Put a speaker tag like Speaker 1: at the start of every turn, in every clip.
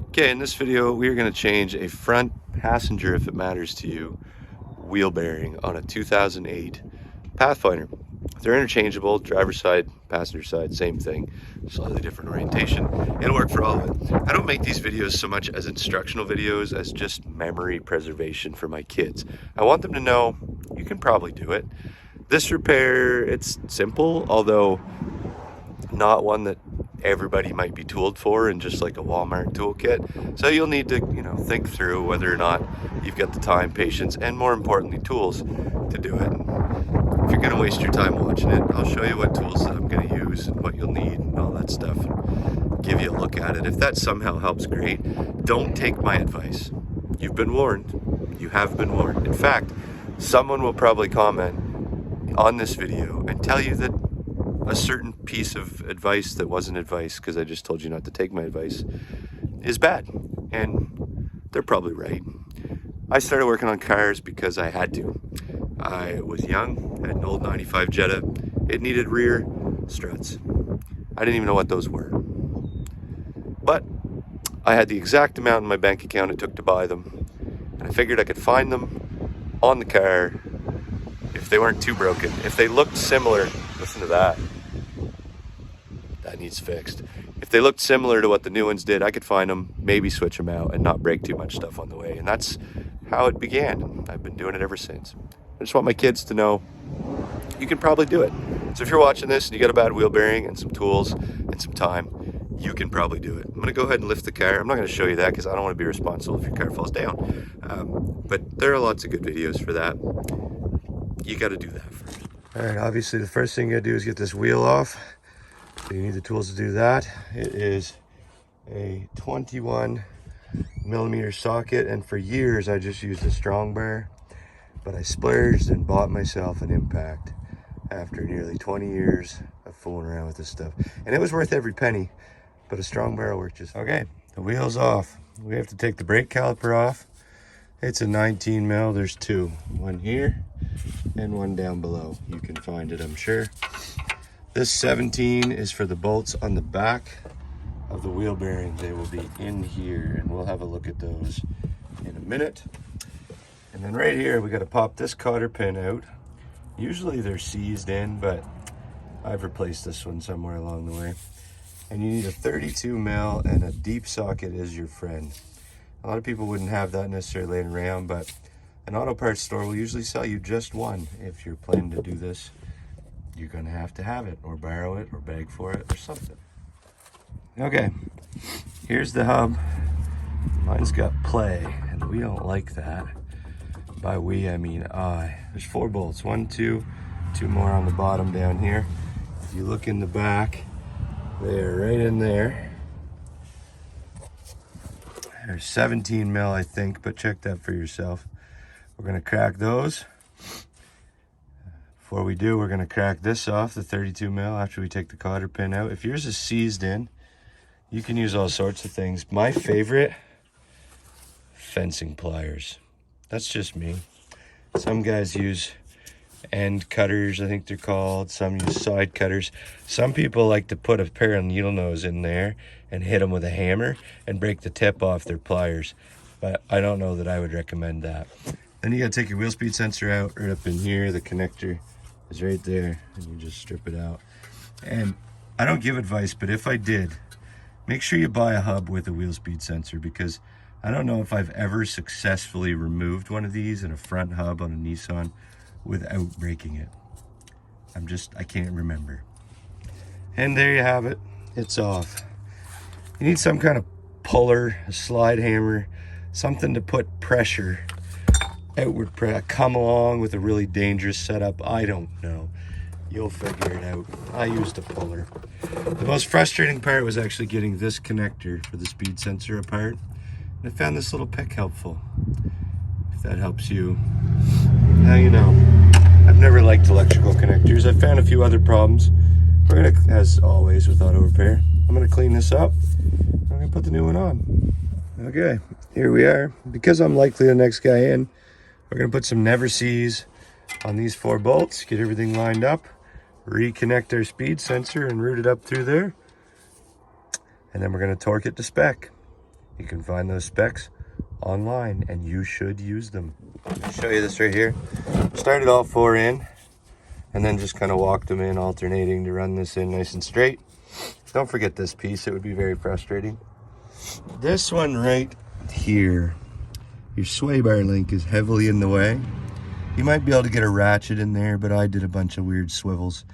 Speaker 1: Okay, in this video we are going to change a front passenger, if it matters to you, wheel bearing on a 2008 Pathfinder. They're interchangeable, driver's side, passenger side, same thing, slightly different orientation. It'll work for all of it. I don't make these videos so much as instructional videos as just memory preservation for my kids. I want them to know you can probably do it. This repair, it's simple, although not one that everybody might be tooled for in just like a Walmart toolkit. So you'll need to, think through whether or not you've got the time, patience, and more importantly, tools to do it. If you're gonna waste your time watching it, I'll show you what tools that I'm gonna use and what you'll need and all that stuff, and give you a look at it. If that somehow helps, great. Don't take my advice. You've been warned. You have been warned. In fact, someone will probably comment on this video and tell you that a certain piece of advice that wasn't advice, because I just told you not to take my advice, is bad. And they're probably right. I started working on cars because I had to. I was young, had an old 95 Jetta. It needed rear struts. I didn't even know what those were. But I had the exact amount in my bank account it took to buy them. And I figured I could find them on the car if they weren't too broken. If they looked similar, listen to that. That needs fixed. If they looked similar to what the new ones did, I could find them, maybe switch them out and not break too much stuff on the way. And that's how it began. I've been doing it ever since. I just want my kids to know you can probably do it. So if you're watching this and you got a bad wheel bearing and some tools and some time, you can probably do it. I'm gonna go ahead and lift the car. I'm not gonna show you that because I don't wanna be responsible if your car falls down. But there are lots of good videos for that. You gotta do that first. All right, obviously the first thing you gotta do is get this wheel off. So you need the tools to do that. It is a 21 millimeter socket, and for years I just used a strong bar, but I splurged and bought myself an impact after nearly 20 years of fooling around with this stuff. And it was worth every penny, but a strong bar worked just fine. Okay, the wheel's off. We have to take the brake caliper off. It's a 19 mil, there's two, one here and one down below. You can find it, I'm sure. This 17 is for the bolts on the back of the wheel bearing. They will be in here, and we'll have a look at those in a minute. And then right here, we got to pop this cotter pin out. Usually they're seized in, but I've replaced this one somewhere along the way. And you need a 32 mil, and a deep socket is your friend. A lot of people wouldn't have that necessarily laying around, but an auto parts store will usually sell you just one. If you're planning to do this, you're gonna have to have it, or borrow it, or beg for it, or something. Okay, here's the hub. Mine's got play, and we don't like that. By we, I mean I. There's 4 bolts, 1, 2, 2 more on the bottom down here. If you look in the back, they're right in there. There's 17 mil, I think, but check that for yourself. We're gonna crack those. Before we do, we're gonna crack this off, the 32 mil, after we take the cotter pin out. If yours is seized in, you can use all sorts of things. My favorite, fencing pliers. That's just me. Some guys use end cutters, I think they're called. Some use side cutters. Some people like to put a pair of needle nose in there and hit them with a hammer and break the tip off their pliers. But I don't know that I would recommend that. Then you gotta take your wheel speed sensor out, right up in here. The connector is right there, and you just strip it out. And I don't give advice, but if I did, make sure you buy a hub with a wheel speed sensor, because I don't know if I've ever successfully removed one of these in a front hub on a Nissan without breaking it. I can't remember. And there you have it, it's off. You need some kind of puller, a slide hammer, something to put pressure, outward pressure, come along with a really dangerous setup. I don't know. You'll figure it out. I used a puller. The most frustrating part was actually getting this connector for the speed sensor apart. And I found this little pick helpful. If that helps you. Now you know. I've never liked electrical connectors. I've found a few other problems. We're gonna, as always with auto repair, I'm gonna clean this up. I'm gonna put the new one on. Okay, here we are. Because I'm likely the next guy in, we're gonna put some never sees on these 4 bolts, get everything lined up, reconnect our speed sensor and route it up through there. And then we're gonna torque it to spec. You can find those specs online, and you should use them. I'll show you this right here. Started all 4 in, and then just kind of walked them in, alternating to run this in nice and straight. Don't forget this piece, it would be very frustrating. This one right here, your sway bar link is heavily in the way. You might be able to get a ratchet in there, but I did a bunch of weird swivels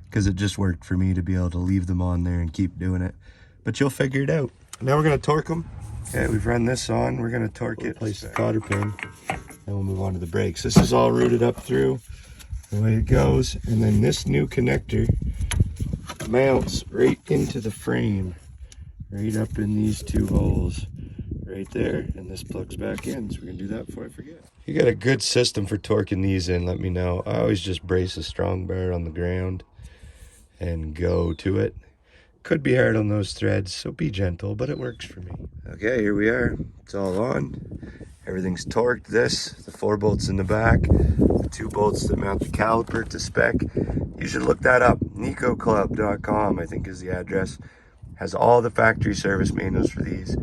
Speaker 1: because it just worked for me to be able to leave them on there and keep doing it. But you'll figure it out. Now we're going to torque them. Okay, we've run this on. We're going to torque it, place the cotter pin, and we'll move on to the brakes. This is all routed up through the way it goes. And then this new connector mounts right into the frame, right up in these 2 holes right there, and this plugs back in. So we're gonna do that before I forget. If you got a good system for torquing these in, let me know. I always just brace a strong bar on the ground and go to it. Could be hard on those threads, so be gentle, but it works for me. Okay, here we are. It's all on. Everything's torqued. The 4 bolts in the back, the 2 bolts that mount the caliper to spec. You should look that up. NicoClub.com, I think, is the address. Has all the factory service manuals for these.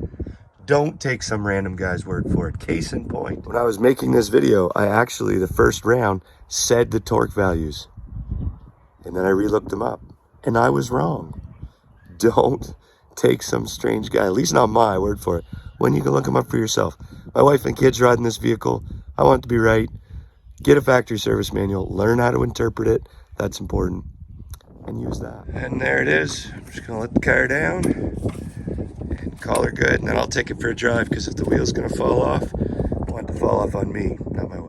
Speaker 1: Don't take some random guy's word for it. Case in point, when I was making this video, I actually, the first round, said the torque values. And then I re-looked them up. And I was wrong. Don't take some strange guy, at least not my word for it, when you can look them up for yourself. My wife and kids ride in this vehicle. I want it to be right. Get a factory service manual. Learn how to interpret it. That's important. And use that. And there it is. I'm just going to let the car down and call her good. And then I'll take it for a drive, because if the wheel's going to fall off, I want it to fall off on me, not my wife.